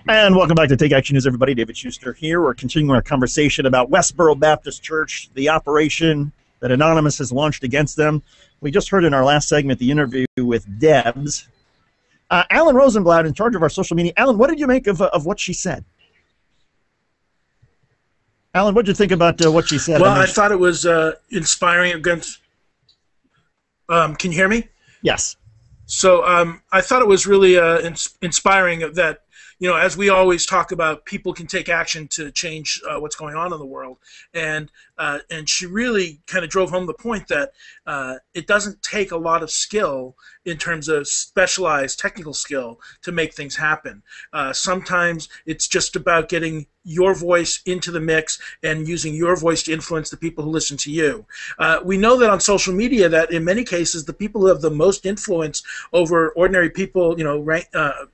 And welcome back to Take Action News, everybody. David Shuster here. We're continuing our conversation about Westboro Baptist Church, the operation that Anonymous has launched against them. We just heard in our last segment the interview with Debs. Alan Rosenblatt, in charge of our social media. Alan, what did you make of what she said? Alan, what did you think about what she said? Well, I thought it was inspiring against... can you hear me? Yes. So I thought it was really inspiring that, you know, as we always talk about, people can take action to change what's going on in the world, and she really kind of drove home the point that it doesn't take a lot of skill in terms of specialized technical skill to make things happen. Sometimes it's just about getting your voice into the mix and using your voice to influence the people who listen to you. We know that on social media that in many cases the people who have the most influence over ordinary people, you know,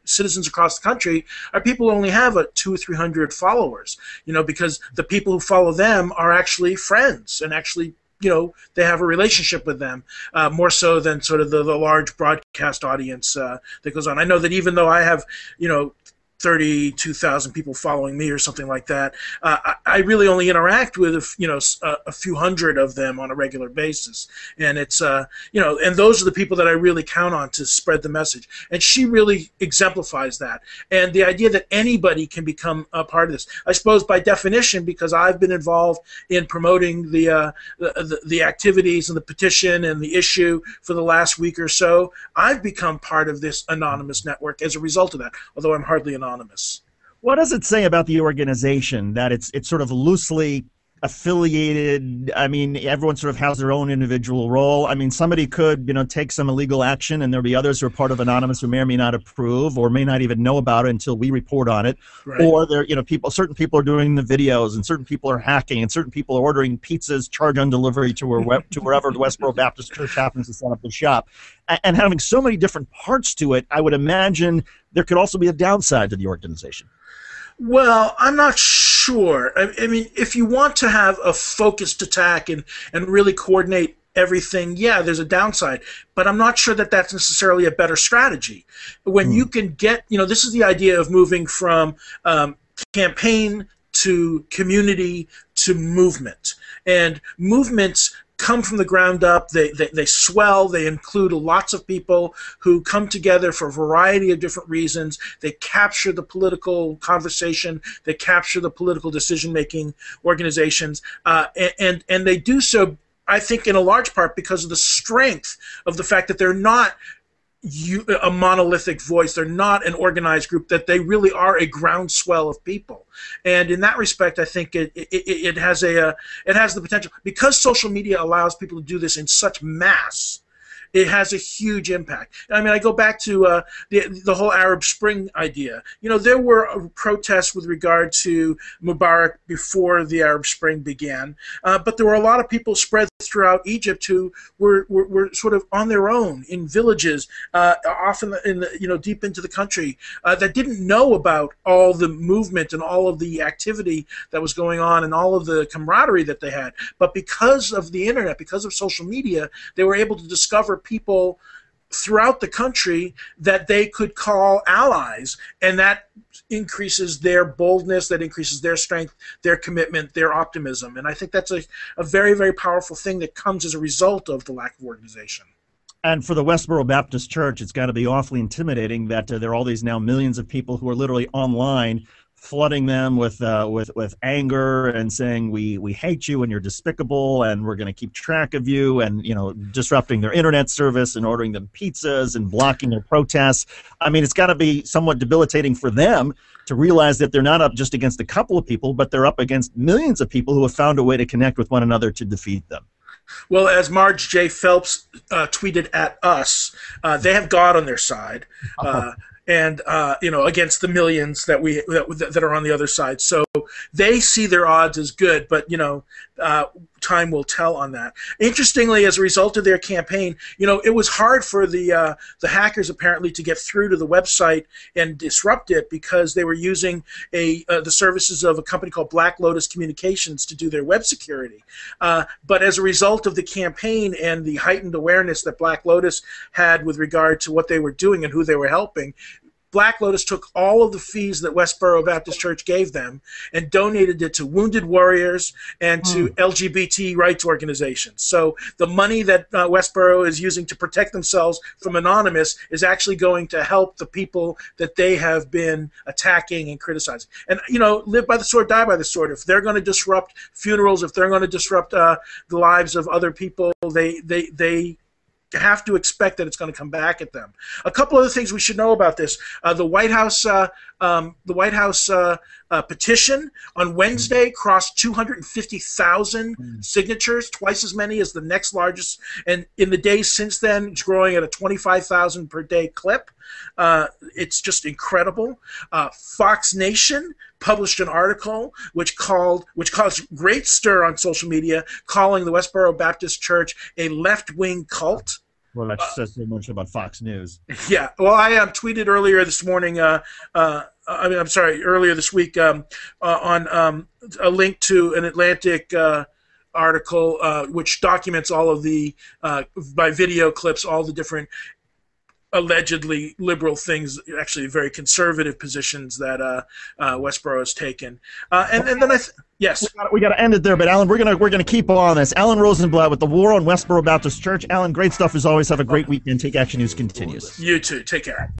citizens across the country, are people who only have 200 or 300 followers, you know, because the people who follow them are actually friends and actually, you know, they have a relationship with them, more so than sort of the large broadcast audience that goes on. I know that even though I have, you know, 32,000 people following me or something like that, I really only interact with, you know, a few hundred of them on a regular basis. And it's, you know, and those are the people that I really count on to spread the message. And she really exemplifies that. And the idea that anybody can become a part of this, I suppose by definition, because I've been involved in promoting the activities and the petition and the issue for the last week or so, I've become part of this anonymous network as a result of that, although I'm hardly anonymous. What does it say about the organization that it's sort of loosely affiliated? I mean, everyone sort of has their own individual role. I mean, somebody could, you know, take some illegal action, and there'll be others who are part of Anonymous who may or may not approve or may not even know about it until we report on it. Right. Or there, you know, certain people are doing the videos, and certain people are hacking, and certain people are ordering pizzas, charge on delivery to wherever the Westboro Baptist Church happens to set up the shop. And having so many different parts to it, I would imagine there could also be a downside to the organization. Well, I'm not sure. I mean, if you want to have a focused attack and really coordinate everything, yeah, there's a downside. But I'm not sure that that's necessarily a better strategy. When you can get, you know, this is the idea of moving from campaign to community to movement. And movements come from the ground up, they swell, they include lots of people who come together for a variety of different reasons. They capture the political conversation, they capture the political decision-making organizations, and they do so, I think, in a large part because of the strength of the fact that they're not a monolithic voice, they're not an organized group, that they really are a groundswell of people. And in that respect, I think it has the potential, because social media allows people to do this in such mass. It has a huge impact. I mean, I go back to the whole Arab Spring idea. You know, there were protests with regard to Mubarak before the Arab Spring began, but there were a lot of people spread throughout Egypt who were sort of on their own in villages, often in the, you know, deep into the country, that didn't know about all the movement and all of the activity that was going on and all of the camaraderie that they had. But because of the internet, because of social media, they were able to discover people throughout the country that they could call allies, and that increases their boldness, that increases their strength, their commitment, their optimism. And I think that's a very, very powerful thing that comes as a result of the lack of organization. And for the Westboro Baptist Church, it's got to be awfully intimidating that there are all these now millions of people who are literally online, flooding them with anger and saying we hate you and you're despicable and we're going to keep track of you, and, you know, disrupting their internet service and ordering them pizzas and blocking their protests. I mean, it's got to be somewhat debilitating for them to realize that they're not up just against a couple of people, but they're up against millions of people who have found a way to connect with one another to defeat them. Well, as Marge J. Phelps tweeted at us, they have God on their side. And you know, against the millions that are on the other side. So they see their odds as good, but, you know, time will tell on that. Interestingly, as a result of their campaign, you know, it was hard for the hackers apparently to get through to the website and disrupt it, because they were using the services of a company called Black Lotus Communications to do their web security. But as a result of the campaign and the heightened awareness that Black Lotus had with regard to what they were doing and who they were helping, Black Lotus took all of the fees that Westboro Baptist Church gave them and donated it to wounded warriors and to LGBT rights organizations. So the money that Westboro is using to protect themselves from Anonymous is actually going to help the people that they have been attacking and criticizing. And, live by the sword, die by the sword. If they're going to disrupt funerals, if they're going to disrupt the lives of other people, they have to expect that it's going to come back at them. A couple other things we should know about this: the White House petition on Wednesday crossed 250,000 signatures, twice as many as the next largest. And in the days since then, it's growing at a 25,000 per day clip. It's just incredible. Fox Nation published an article which caused great stir on social media, calling the Westboro Baptist Church a left-wing cult. Well, that says so much about Fox News. Yeah. Well, I tweeted earlier this morning. Earlier this week on a link to an Atlantic article which documents all of the by video clips, all the different allegedly liberal things, actually very conservative positions that Westboro has taken. And then yes, we got to end it there. But Alan, we're gonna keep on this. Alan Rosenblatt with the War on Westboro Baptist Church. Alan, great stuff as always. Have a great weekend. Take Action News continues. You too. Take care.